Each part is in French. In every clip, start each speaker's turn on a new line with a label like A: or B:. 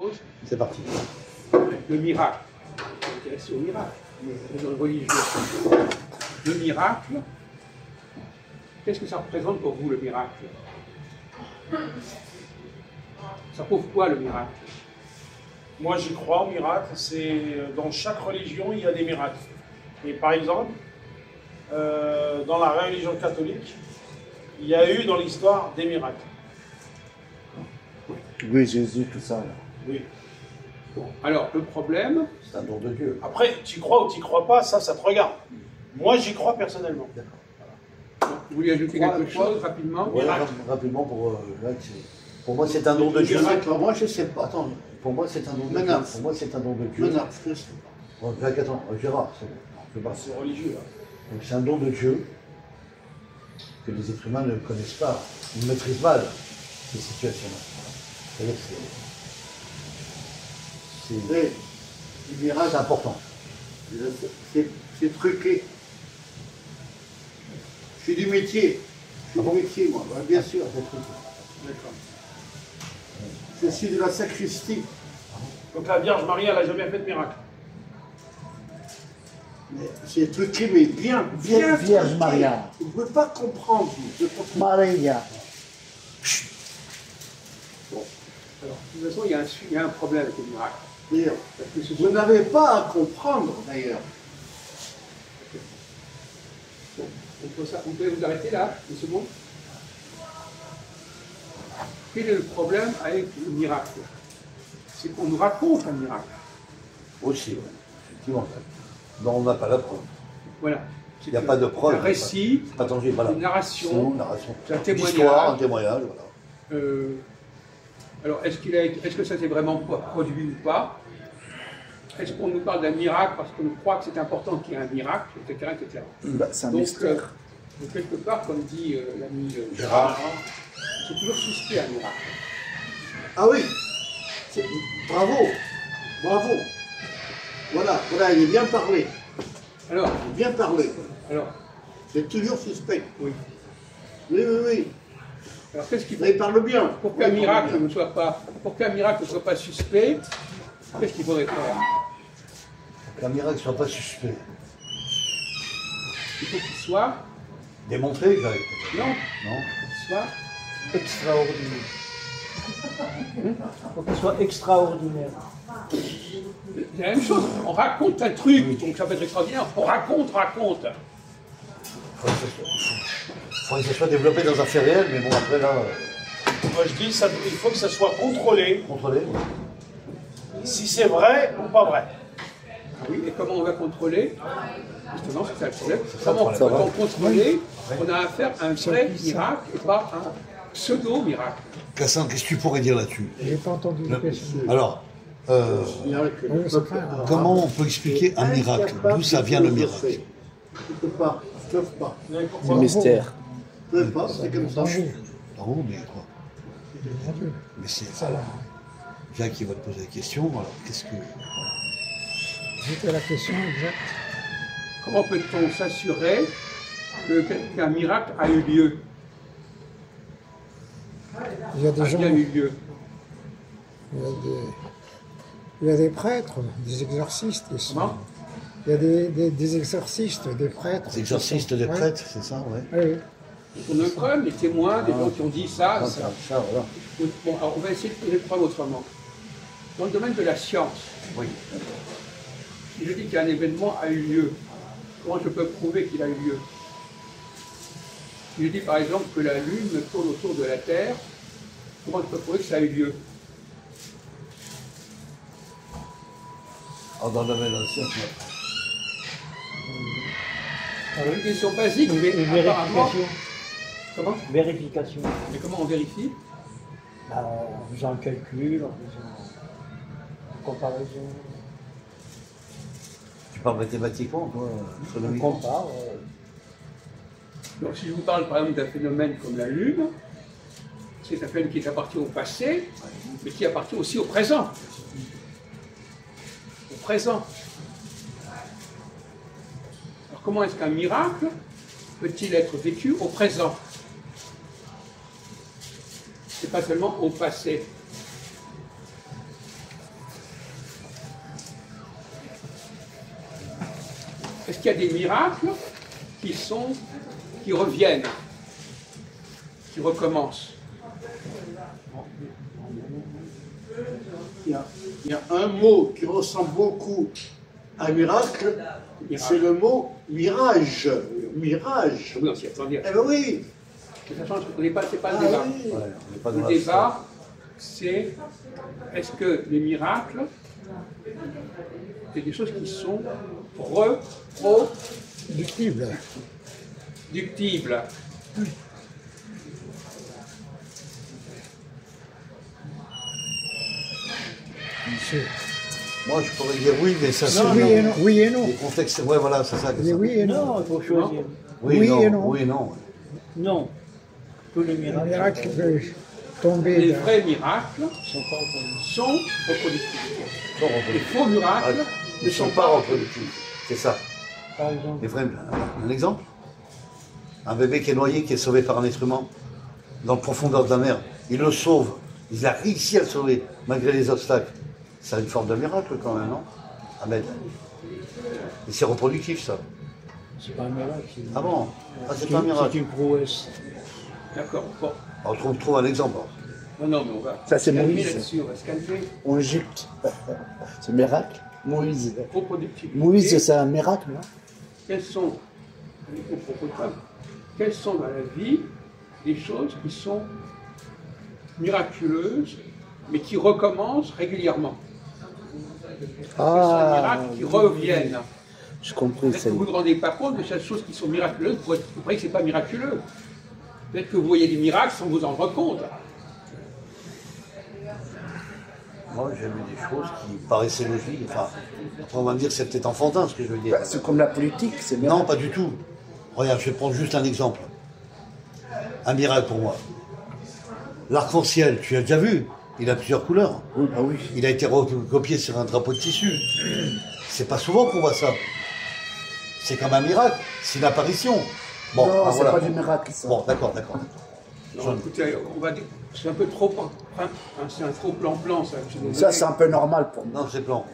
A: chose.
B: C'est parti.
A: Le miracle. On est intéressé au miracle, mais dans le religieux. Le miracle, qu'est-ce que ça représente pour vous, le miracle? Ça prouve quoi, le miracle?
C: Moi, j'y crois au miracle. C'est dans chaque religion, il y a des miracles. Et par exemple, dans la religion catholique, il y a eu dans l'histoire des miracles.
B: Oui, Jésus, tout ça. Là.
C: Oui.
A: Bon, alors, le problème...
B: C'est un don de Dieu.
C: Après, tu crois ou tu crois pas, ça te regarde. Moi, j'y crois personnellement.
A: Vous voulez ajouter quelque chose rapidement?
B: Ouais, rapidement, pour moi, c'est un don de Dieu.
D: Moi, je ne sais pas. Attends.
B: Pour moi, c'est un don de Dieu. Pour moi, c'est un don de Dieu. Bon, attends, Gérard, c'est bon.
C: C'est religieux. Hein.
B: Donc, c'est un don de Dieu que les êtres humains ne connaissent pas. Ils maîtrisent mal ces situations-là. C'est important.
D: C'est truqué. Je suis du métier. Je suis du métier, moi. Bien sûr.
C: D'accord.
D: Je suis de la sacristie.
C: Donc la Vierge Marie, elle n'a jamais fait de miracle.
D: Mais c'est truqué, mais bien
B: Vierge
D: truqué.
B: Maria.
D: Vous ne pouvez pas comprendre.
B: Maria.
A: Bon. Alors, de toute façon, il y a un problème avec le miracle.
D: D'ailleurs,
A: Parce que ce
D: vous
A: sont-
D: n'avez pas à comprendre, d'ailleurs.
A: Bon, on peut vous arrêter là, une seconde. Quel est le problème avec le miracle? C'est qu'on nous raconte un miracle.
B: Aussi, ouais. Effectivement. Non, on n'a pas la preuve.
A: Voilà.
B: Il n'y a pas de preuve.
A: Un récit,
B: C'est pas tangible, voilà.
A: une narration,
B: narration.
A: c'est un témoignage.
B: Histoire, un témoignage, voilà.
A: Alors, est-ce que ça s'est vraiment produit ou pas? Est-ce qu'on nous parle d'un miracle parce qu'on croit que c'est important qu'il y ait un miracle, etc. etc.
E: C'est un
A: Donc,
E: mystère.
A: donc, quelque part, comme dit l'ami
B: Gérard.
A: Gérard, c'est toujours suspect un miracle.
D: Ah oui. Bravo. Bravo. Voilà, il est bien parlé.
A: Alors,
D: Il est bien parlé.
A: alors,
D: C'est toujours suspect.
A: oui.
D: Oui.
A: Alors, qu'est-ce qu'il faut?
D: Mais il parle bien.
A: Pour qu'un miracle ne soit pas suspect, qu'est-ce qu'il faudrait faire?
B: Pour qu'un miracle ne soit pas suspect.
A: Il faut qu'il soit,
B: Démontré, Greg.
A: non,
B: Non.
A: qu'il soit,
E: Extraordinaire. Faut qu'il soit extraordinaire.
A: c'est la même chose. On raconte un truc, donc ça peut être extraordinaire. On raconte.
B: Il faudrait que ça soit développé dans un fait réel, mais bon, après là,
C: Moi, je dis, il faut que ça soit contrôlé,
B: contrôler.
C: si c'est vrai ou pas vrai.
A: Ah oui, et comment on va contrôler? Justement, c'est ça le problème.
B: ça le
A: Comment
B: problème.
A: peut-on contrôler? On a affaire à un vrai miracle et pas un pseudo-miracle.
B: Cassandre, qu'est-ce que tu pourrais dire là-dessus?
E: J'ai pas entendu la question.
B: Alors, comment on peut expliquer un miracle? D'où ça vient le miracle?
D: Je ne peux pas. Je ne peux pas.
E: Du mystère.
D: Je ne peux pas, c'est comme ça.
B: Oh, mais quoi? Mais c'est Jacques qui va te poser la question, alors qu'est-ce que...
E: C'était la question exacte.
A: Comment peut-on s'assurer qu'un miracle a eu lieu?
E: Il y a des
A: A
E: gens,
A: bien eu lieu.
E: il y a des prêtres, des exorcistes.
A: Comment?
E: Il y a des exorcistes, des prêtres.
B: Les exorcistes des
E: Ouais.
B: prêtres, c'est ça, ouais.
E: Oui.
A: On a une preuve, des témoins, des gens qui ont dit ça.
B: Ça, voilà.
A: Bon, alors on va essayer de poser le problème autrement. Dans le domaine de la science,
B: Oui.
A: si je dis qu'un événement a eu lieu, comment je peux prouver qu'il a eu lieu? Si je dis par exemple que la Lune tourne autour de la Terre, comment je peux prouver que ça a eu lieu?
B: Alors, dans le domaine de la science,
A: C'est une question basique, mais
F: Une
A: apparemment...
F: vérification.
A: Comment?
F: Vérification.
A: Mais comment on vérifie?
F: En faisant un calcul, en faisant une comparaison.
B: tu parles mathématiquement, toi,
F: On
B: astronomiquement.
F: compare.
A: Donc si je vous parle par exemple d'un phénomène comme la Lune, c'est un phénomène qui appartient au passé, mais qui appartient aussi au présent. Au présent. Alors comment est-ce qu'un miracle peut-il être vécu au présent? C'est pas seulement au passé. est-ce qu'il y a des miracles qui reviennent, qui recommencent?
D: Il y a un mot qui ressemble beaucoup à miracle, c'est le mot mirage. Mirage.
A: Oui, on s'y attendait.
D: Eh bien oui.
A: De toute façon, c'est pas le
D: Ah
A: débat.
D: oui.
B: Ouais, on n'est pas dans
A: Le
B: la
A: débat, c'est est-ce que les miracles, c'est des choses qui sont
E: Ductible.
A: reproductibles?
B: Moi, je pourrais dire oui, mais ça c'est
E: Oui et non. Oui et non.
B: les contextes. Ouais, voilà, c'est ça.
E: Mais oui et non.
F: Non, il faut choisir.
E: oui
B: non,
E: et non.
B: Oui et non.
F: Non. Tous les
E: Un
F: miracles
E: miracle peut tomber.
A: Les
E: dans-
A: vrais miracles
F: sont pas reconnus.
A: sont reproductibles.
B: Sont
A: Les
B: reproductifs.
A: faux miracles
B: Ils ne sont pas reproductifs. C'est ça.
F: Par exemple,
B: Les vrais. Un exemple? Un bébé qui est noyé, qui est sauvé par un être humain dans le profondeur de la mer. Il le sauve. Il a réussi à le sauver malgré les obstacles. C'est une forme de miracle quand même, non? Ahmed. Et c'est reproductif, ça.
F: c'est pas un miracle.
B: Ah bon? Ah, c'est pas un miracle.
F: C'est une prouesse.
A: D'accord. Bon.
B: Alors, trouve un exemple.
A: Non, non, mais on va
G: Ça, c'est
A: se calmer
G: Moïse.
A: là-dessus, on va se calmer.
G: En Égypte. C'est miracle. Moïse.
A: Reproductibles.
G: Moïse, c'est un miracle, non?
A: Quelles sont dans la vie des choses qui sont miraculeuses, mais qui recommencent régulièrement? C'est un miracle qui reviennent.
G: Je comprends.
A: Peut-être que vous ne vous rendez pas compte de ces choses qui sont miraculeuses, vous croyez que ce n'est pas miraculeux. Peut-être que vous voyez des miracles sans vous en rendre compte.
B: Moi, j'ai vu des choses qui paraissaient logiques. Enfin, après, on va me dire que c'est peut-être enfantin ce que je veux dire.
G: Bah, c'est comme la politique, c'est bien.
B: Non, pas du tout. Regarde, je vais prendre juste un exemple. Un miracle pour moi. L'arc-en-ciel, tu l'as déjà vu? Il a plusieurs couleurs.
G: Oui, bah oui.
B: Il a été recopié sur un drapeau de tissu. C'est pas souvent qu'on voit ça. C'est comme un miracle. C'est une apparition. Bon,
G: non,
B: ah,
G: c'est
B: voilà.
G: pas du miracle, ça.
B: Bon, d'accord, d'accord.
A: Non, écoutez, on va dire, c'est un peu trop, c'est un trop plan-plan, ça. Je suis désolé.
G: Ça, c'est un peu normal pour moi.
B: Non, c'est plan.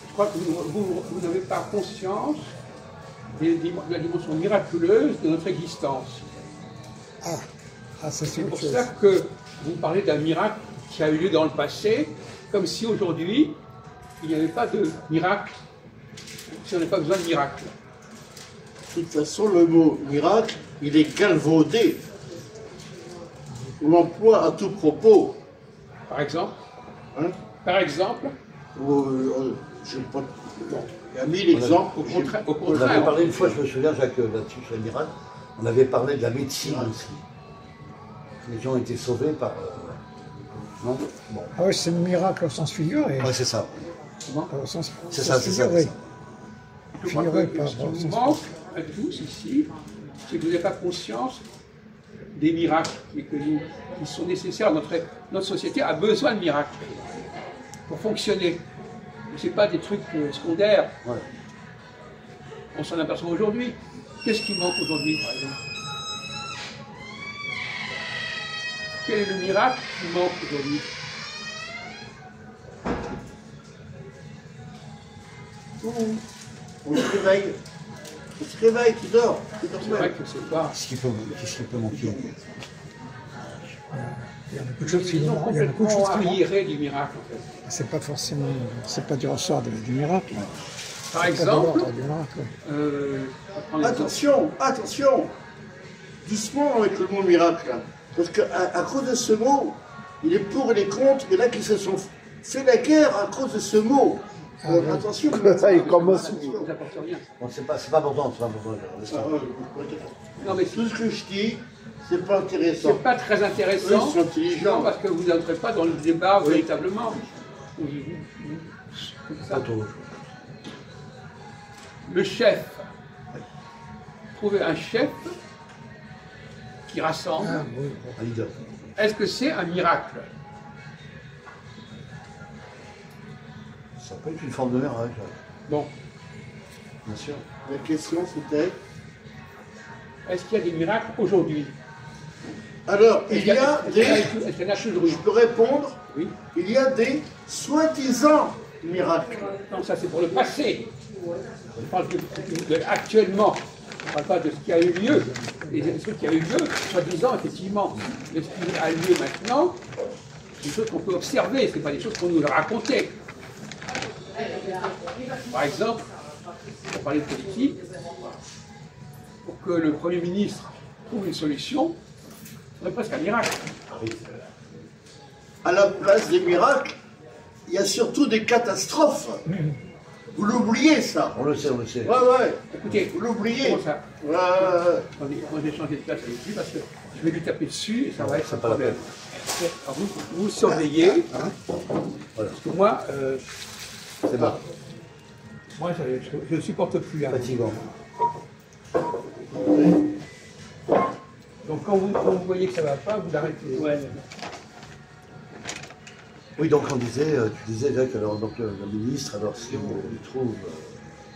A: Je crois que vous n'avez pas conscience de la dimension miraculeuse de notre existence.
E: Ah, ça c'est
A: C'est
E: autre
A: pour
E: chose.
A: ça que vous parlez d'un miracle qui a eu lieu dans le passé, comme si aujourd'hui, il n'y avait pas de miracle, si on n'a pas besoin de miracle.
D: De toute façon, le mot miracle, il est galvaudé. On l'emploie à tout propos.
A: Par exemple,
D: Hein.
A: par exemple,
D: Je pas... bon, il y a 1000 exemples.
A: au contraire,
B: On avait parlé une fois, je me souviens, Jacques, là-dessus, sur les miracles, on avait parlé de la médecine aussi. Les gens étaient sauvés par... non? Bon.
E: Ah oui, c'est un miracle au sens figuré.
B: Ouais, c'est ça.
E: Au sens,
B: C'est
E: au
B: ça,
E: sens
B: c'est ça.
E: figuré.
B: c'est ça.
A: je crois
E: figuré
A: que
E: par
A: ce qui
E: rapport au
A: nous
E: sens
A: manque à tous ici, c'est que vous n'avez pas conscience des miracles et qui sont nécessaires. Notre société a besoin de miracles pour fonctionner. Ce n'est pas des trucs secondaires.
B: Ouais.
A: On s'en aperçoit aujourd'hui. Qu'est-ce qui manque aujourd'hui, par exemple? Quel est le miracle qui manque aujourd'hui?
D: On se réveille. On se réveille, tu dors. Tu dors
A: C'est vrai
D: même.
A: que c'est pas...
B: Qu'est-ce qui peut manquer?
E: Il y a beaucoup de choses qui
A: Ils sont
E: manquent. Il y a beaucoup de choses
A: complètement
E: qui manquent.
A: arriérés du miracle, en fait.
E: C'est pas forcément, c'est pas du ressort du miracle.
A: Par
E: C'est pas de
A: exemple,
E: l'ordre du miracle.
A: je vais prendre l'exemple.
D: Attention, attention. Doucement avec le mot miracle. Hein. Parce qu'à à cause de ce mot, il est pour et les contre. Il y en a qui se sont fait la guerre à cause de ce mot. Attention.
G: Il commence.
A: Ça ne vous apporte rien.
B: Bon, c'est pas important, c'est pas important.
A: Non, mais
D: Tout ce que je dis, c'est pas intéressant.
A: c'est pas très intéressant.
D: Eux, ils sont intelligents.
A: Non, parce que vous n'entrez pas dans le débat véritablement. Comme ça.
B: Pas trop.
A: Le chef. Trouver un chef qui rassemble.
E: Ah, oui.
B: Un leader.
A: Est-ce que c'est un miracle?
B: Ça peut être une forme de miracle,
A: Bon.
B: bien sûr.
D: La question c'était.
A: Est-ce qu'il y a des miracles aujourd'hui?
D: Alors, il y a
A: est-ce
D: des.
A: qu'il y en a toujours eu?
D: Je peux répondre.
A: Oui.
D: Il y a des soi-disant miracle.
A: Non, ça c'est pour le passé. Je parle actuellement. Je ne parle pas de ce qui a eu lieu. Et ce qui a eu lieu, soi-disant, effectivement, de ce qui a lieu maintenant, c'est des choses qu'on peut observer, ce n'est pas des choses qu'on nous racontait. Par exemple, pour parler de politique, pour que le Premier ministre trouve une solution, ce serait presque un miracle.
D: À la place des miracles, il y a surtout des catastrophes. Vous l'oubliez, ça.
B: On le sait, on le sait.
D: Ouais.
A: Écoutez,
D: Vous l'oubliez.
A: comment ça
D: Ouais.
A: Attendez, moi j'ai changé de place avec lui parce que je vais lui taper dessus et ça va être un
B: pas la
A: problème. Alors vous surveillez, parce que moi,
B: C'est bon.
A: moi je ne supporte plus. Hein.
B: Fatigant.
A: Donc quand vous voyez que ça ne va pas, vous arrêtez. Ouais.
B: Oui, donc on disait, tu disais Jacques, alors donc le ministre, alors s'il trouve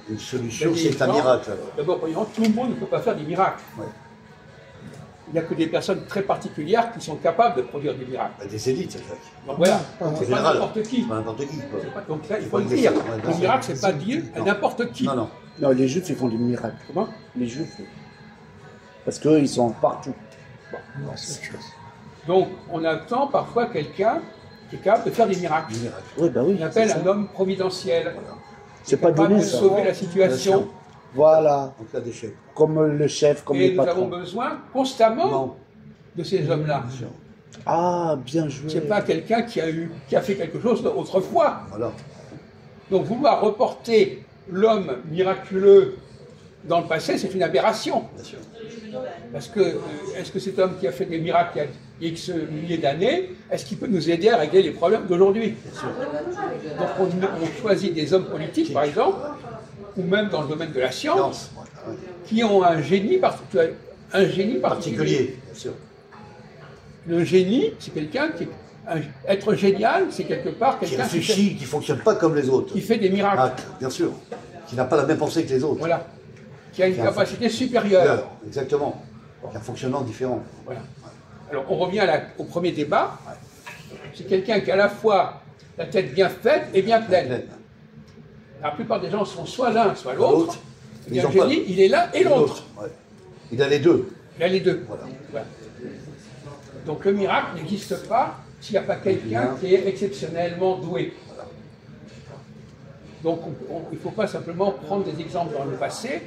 B: une solution, c'est un miracle.
A: D'abord, premièrement, tout le monde ne peut pas faire des miracles.
B: Ouais.
A: Il n'y a que des personnes très particulières qui sont capables de produire des miracles.
B: Bah, des élites, Jacques.
A: Donc voilà,
E: Non,
A: c'est pas
B: général.
A: n'importe qui.
B: Pas n'importe qui. quoi.
A: C'est pas- Donc là, il faut
B: Pas
A: le
B: une
A: dire.
B: personne, ouais,
A: Le miracle, c'est pas dire à
B: Non.
A: n'importe qui.
B: Non, non.
G: Non, les juifs, ils font des miracles.
A: Comment?
G: Les juifs. Parce qu'eux, ils sont partout.
E: Non, c'est autre chose.
A: Donc, on attend parfois quelqu'un qui est capable de faire des miracles.
B: Un miracle.
G: Oui, bah oui.
A: On appelle
G: c'est ça.
A: un homme providentiel.
G: C'est pas
A: Capable
G: donné,
A: de
G: ça.
A: sauver la situation.
G: Voilà.
B: En cas d'échec.
G: Comme le chef, comme
A: Et
G: les
A: nous avons
G: patrons.
A: besoin constamment
B: Non,
A: de ces hommes-là.
B: bien sûr.
G: Ah, bien joué.
A: C'est pas quelqu'un qui a fait quelque chose autrefois.
B: Voilà.
A: Donc vouloir reporter l'homme miraculeux dans le passé, c'est une aberration.
B: Bien sûr.
A: Parce que, est-ce que cet homme qui a fait des miracles il y a X milliers d'années, est-ce qu'il peut nous aider à régler les problèmes d'aujourd'hui? Donc on choisit des hommes politiques, par exemple, ou même dans le domaine de la science,
B: Ouais.
A: qui ont un génie particulier.
B: Particulier, bien sûr.
A: Le génie, c'est quelqu'un qui... Être génial, c'est quelque part
B: Qui
A: quelqu'un
B: réfléchit, qui ne fonctionne pas comme les autres.
A: qui fait des miracles.
B: Ah, bien sûr. Qui n'a pas la même pensée que les autres.
A: Voilà. Qui a une
B: Qui a un
A: capacité supérieure.
B: Exactement. Qui a un fonctionnement différent.
A: Voilà. Alors on revient au premier débat. C'est quelqu'un qui a à la fois la tête bien faite et bien pleine. La plupart des gens sont soit l'un, soit l'autre.
B: Ils
A: Et
B: ont
A: un génie,
B: pas-
A: il est l'un et l'autre.
B: Ouais. Il a les deux.
A: Il a les deux.
B: Voilà.
A: Voilà. Donc le miracle n'existe pas s'il n'y a pas quelqu'un qui est exceptionnellement doué. Donc il ne faut pas simplement prendre des exemples dans le passé.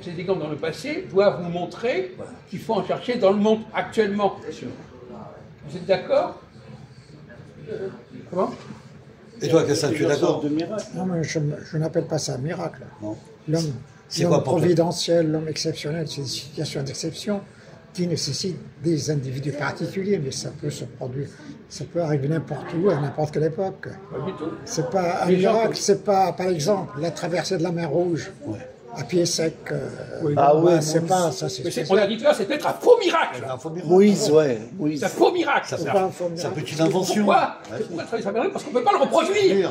A: Ces exemples dans le passé doivent nous montrer qu'il faut en chercher dans le monde actuellement. Vous êtes d'accord? Comment?
B: Et toi, Cassin, tu es d'accord?
F: de miracle.
E: Non, mais je n'appelle pas ça un miracle.
B: Non.
E: L'homme
B: C'est quoi pour toi?
E: providentiel, l'homme exceptionnel, c'est des situations d'exception qui nécessitent des individus particuliers, mais ça peut se produire, ça peut arriver n'importe où, à n'importe quelle époque.
A: Pas du tout.
E: C'est pas un
A: Les gens
E: miracle,
A: peuvent-
E: c'est pas, par exemple, la traversée de la mer Rouge à pied sec.
G: Ah ouais,
E: c'est
G: Moïse.
E: pas ça, c'est
A: Mais on a dit là, c'est peut-être un faux miracle.
B: Un faux miracle.
G: Moïse, ouais.
A: C'est
G: Moïse.
A: un faux miracle.
E: c'est pas un faux
B: Ça
E: miracle.
B: peut être une invention.
A: Pourquoi? Pourquoi ça s'appelle miracle? Parce qu'on ne peut pas le reproduire.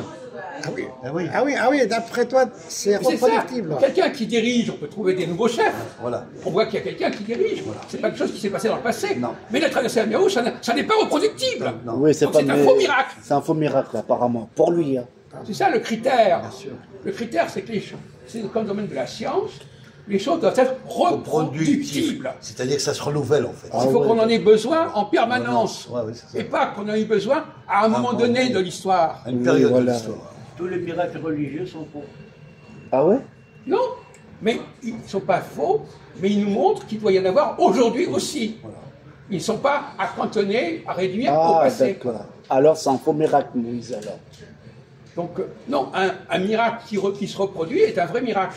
E: Ah oui.
B: Ah oui.
E: Ah oui, d'après toi, c'est
A: Mais c'est ça.
E: reproductible.
A: Quelqu'un qui dirige, on peut trouver des nouveaux chefs.
B: Voilà.
A: On voit qu'il y a quelqu'un qui dirige. C'est pas quelque chose qui s'est passé dans le passé.
B: Non.
A: Mais la traversée de la mer Rouge, ça n'est pas reproductible.
B: Non.
G: Oui, c'est
A: Donc
G: pas
A: c'est un
G: mais-
A: faux miracle.
G: C'est un faux miracle, apparemment. Pour lui, hein.
A: C'est ça le critère.
B: Bien sûr.
A: Le critère, c'est que c'est comme le domaine de la science, les choses doivent être reproductibles.
B: C'est-à-dire que ça se renouvelle, en fait.
G: Ah
A: Il faut
G: ouais.
A: qu'on en ait besoin en permanence.
B: Ouais, ouais, c'est ça.
A: Et pas qu'on en ait besoin à un moment
B: moment
A: donné
B: donné.
A: de l'histoire.
B: À une
G: Oui,
B: période
G: voilà.
B: de l'histoire.
F: Tous les miracles religieux sont faux.
G: Ah ouais?
A: Non, mais ils ne sont pas faux, mais ils nous montrent qu'il doit y en avoir aujourd'hui aussi. Ils ne sont pas à cantonner, à réduire au
G: Ah,
A: passé.
G: d'accord. Alors, c'est un faux miracle, Moïse, alors.
A: Donc, non, un miracle qui se reproduit est un vrai miracle.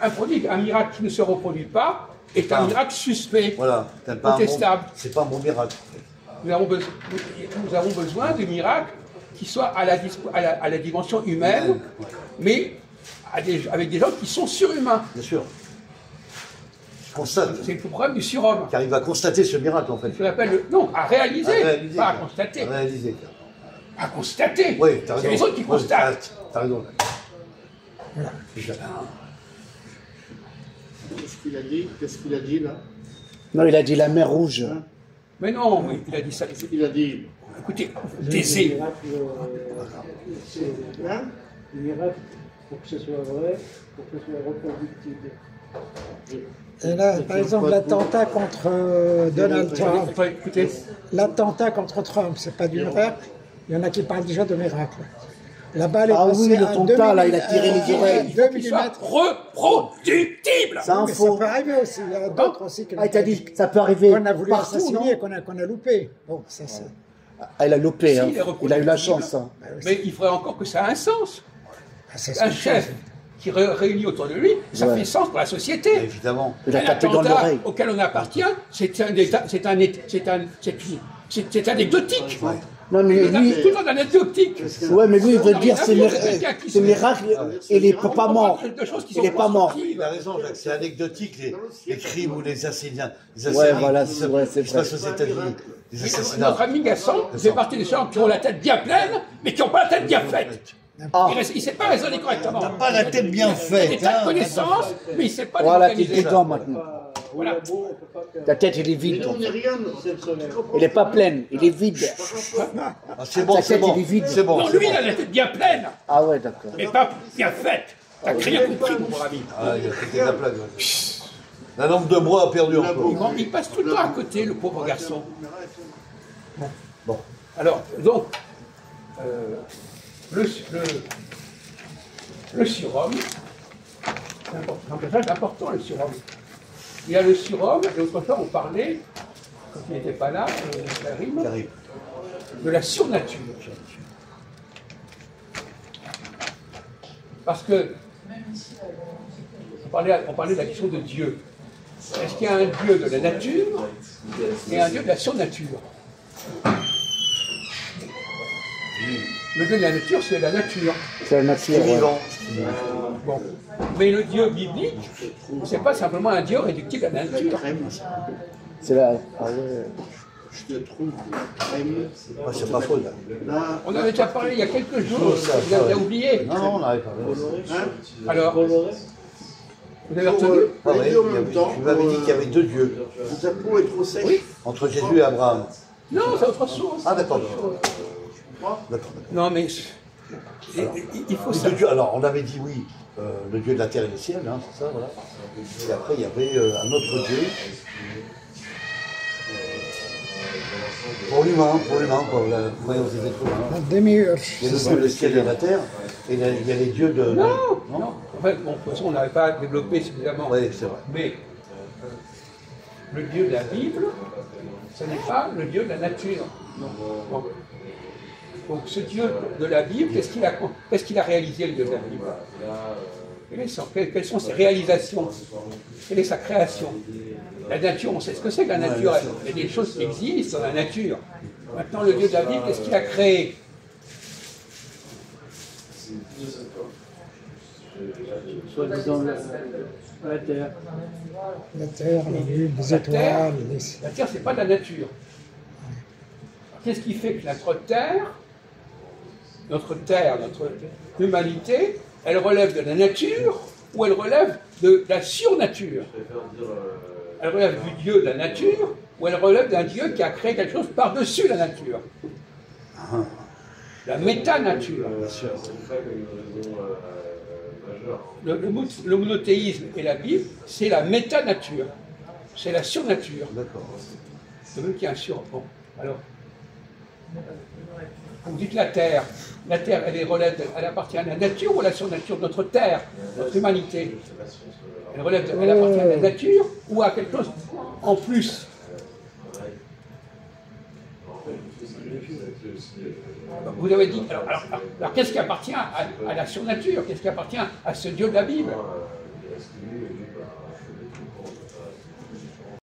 A: Un miracle qui ne se reproduit pas est un miracle suspect,
B: Voilà. C'est pas un bon-
A: contestable.
B: C'est pas un bon miracle, en fait.
A: Nous avons besoin de miracles qui soient à la dimension humaine,
B: Ouais.
A: mais avec des gens qui sont surhumains.
B: Bien sûr. Je constate.
A: C'est le problème du surhomme.
B: Qui arrive à constater ce miracle, en fait.
A: Ce qu'on appelle non, à réaliser,
B: À réaliser,
A: pas à
B: quoi.
A: constater.
B: À réaliser, quoi.
A: À constater.
B: Oui, t'as raison.
A: C'est les autres qui
B: Ouais,
A: constatent.
B: T'as raison.
D: Qu'est-ce qu'il a dit? Qu'est-ce qu'il a dit là?
G: Non, il a dit la mer Rouge.
A: Mais non, oui, il a dit ça.
D: Il a dit
A: Écoutez,
F: Les
A: taisez.
F: miracles,
D: Hein?
F: les miracles, pour que ce soit vrai, pour que ce soit reproductible.
E: Et là, par exemple, l'attentat contre Donald Trump,
A: Enfin, écoutez,
E: l'attentat contre Trump, c'est pas du miracle. Il y en a qui parlent déjà de miracle. La balle est
G: Ah
E: passée
G: oui, le
E: à
G: tonta,
E: 2
G: là, il a tiré les oreilles.
E: 2
A: qu'il soit
E: millimètres.
A: reproductible.
G: C'est un
E: Mais ça
G: faux.
E: peut arriver aussi. Il y a d'autres aussi
G: Ah, il t'a dit, ça peut arriver
E: qu'on a voulu
G: partout,
E: assassiner
G: non?
E: et qu'on a loupé. Bon, ça c'est.
G: Ah, il a loupé,
A: Si,
G: hein.
A: il est
G: Il a eu la
A: reproductible.
G: chance. Hein.
A: Mais il faudrait encore que ça ait un sens.
E: Ah, c'est
A: Un
E: ce que
A: chef qui réunit autour de lui, ça
G: Ouais.
A: fait sens pour la société.
B: Évidemment.
G: Il a tapé dans
A: L'attentat
G: l'oreille.
A: auquel on appartient, c'est anecdotique.
G: Non, mais lui,
A: Tout le monde anecdotique.
G: ouais, mais lui, il veut dire
A: c'est
G: c'est miracle, il est pas mort. Il est pas mort.
B: Il a raison, Jacques, c'est anecdotique, les crimes ou les assassinats.
G: Ouais, voilà, c'est vrai, c'est
B: qui se passent
G: vrai.
B: aux États-Unis. Les assassinats.
A: Notre ami Gasson fait partie des gens qui ont la tête bien pleine, mais qui n'ont pas la tête bien faite.
G: Ah,
A: Il ne sait pas raisonner correctement.
B: T'as pas la tête bien
A: Il a
B: faite.
A: des tas de connaissances, mais il ne sait pas les
G: voilà, t'es
A: organiser.
G: dedans maintenant.
A: Voilà.
G: Ta tête, elle est
D: Mais
G: vide.
D: nous, on n'est rien.
G: Elle n'est pas pleine, elle est vide.
B: Ah, c'est bon,
G: Ta
B: c'est
G: tête,
B: bon.
G: elle est vide.
B: C'est bon.
A: Non,
B: c'est
A: lui,
B: bon.
A: il a la tête bien pleine,
G: Ah ouais, d'accord.
A: mais pas bien faite. T'as rien compris, mon brave ami.
B: Ah, il a pété la plaque. ouais. La lampe de bois a perdu encore.
A: Il passe tout le temps à côté, le pauvre garçon.
B: Bon.
A: Alors, donc, le surhomme, c'est important le surhomme. Il y a le surhomme, et autrefois on parlait, quand il n'était pas là, Karim,
B: Karim.
A: de la surnature. Parce que, on parlait de la question de Dieu. Est-ce qu'il y a un Dieu de la nature et un Dieu de la surnature? Le Dieu de la nature, c'est la nature.
G: C'est la nature.
B: C'est
G: ouais.
B: vivant.
A: Bon. Mais le Dieu biblique, c'est pas simplement un Dieu réductible à la nature.
G: C'est la. Ah ouais.
D: Je te trouve crème.
B: Ah, c'est pas faux, là.
D: Là,
A: On avait déjà parlé il y a quelques jours, vous avez oublié.
B: Non, non, on n'avait pas.
D: hein,
A: Alors, vous avez retenu?
B: Ah,
D: les
B: ouais,
D: deux en
B: il y
D: même
B: avait-
D: temps.
B: tu m'avais dit qu'il y avait deux dieux,
D: Ta peau est trop sèche.
B: entre Jésus et Abraham.
A: Non, c'est autre chose.
B: Ah, d'accord. D'accord.
A: Non, mais il faut
B: Les
A: ça.
B: deux dieux, alors, on avait dit oui, le Dieu de la terre et du ciel, hein, c'est ça, voilà. Et après, il y avait un autre Dieu. Pour l'humain, pour la croyance des êtres humains.
E: Un démiurge.
B: Il y a le Dieu du ciel et de la terre, et il y a les dieux de...
A: Non, non. En fait, bon, de toute façon, on n'avait pas développé suffisamment.
B: Oui, c'est vrai.
A: Mais le Dieu de la Bible, ce n'est pas le Dieu de la nature. Bon. Donc ce Dieu de la Bible, qu'est-ce qu'il a réalisé, le Dieu de la Bible? Quelles sont ses réalisations? Quelle est sa création? La nature, on sait ce que c'est que la nature. Il y a des choses qui existent dans la nature. Maintenant, le Dieu de la Bible, qu'est-ce qu'il a créé?
F: Soi-disant la terre.
E: La terre, la lune, les
A: La terre,
E: étoiles.
A: la terre, c'est pas de la nature. Qu'est-ce qui fait que notre terre, notre humanité, elle relève de la nature ou elle relève de la surnature? Elle relève du Dieu de la nature ou elle relève d'un Dieu qui a créé quelque chose par-dessus la nature? La méta-nature. Le monothéisme et la Bible, c'est la méta-nature. C'est la surnature.
B: D'accord.
A: De même qu'il y a un sur. Bon, alors. Vous dites la Terre, elle appartient à la nature ou à la surnature de notre Terre, notre humanité? Elle appartient à la nature ou à quelque chose en plus? Vous avez dit, alors qu'est-ce qui appartient à la surnature? Qu'est-ce qui appartient à ce Dieu de la Bible?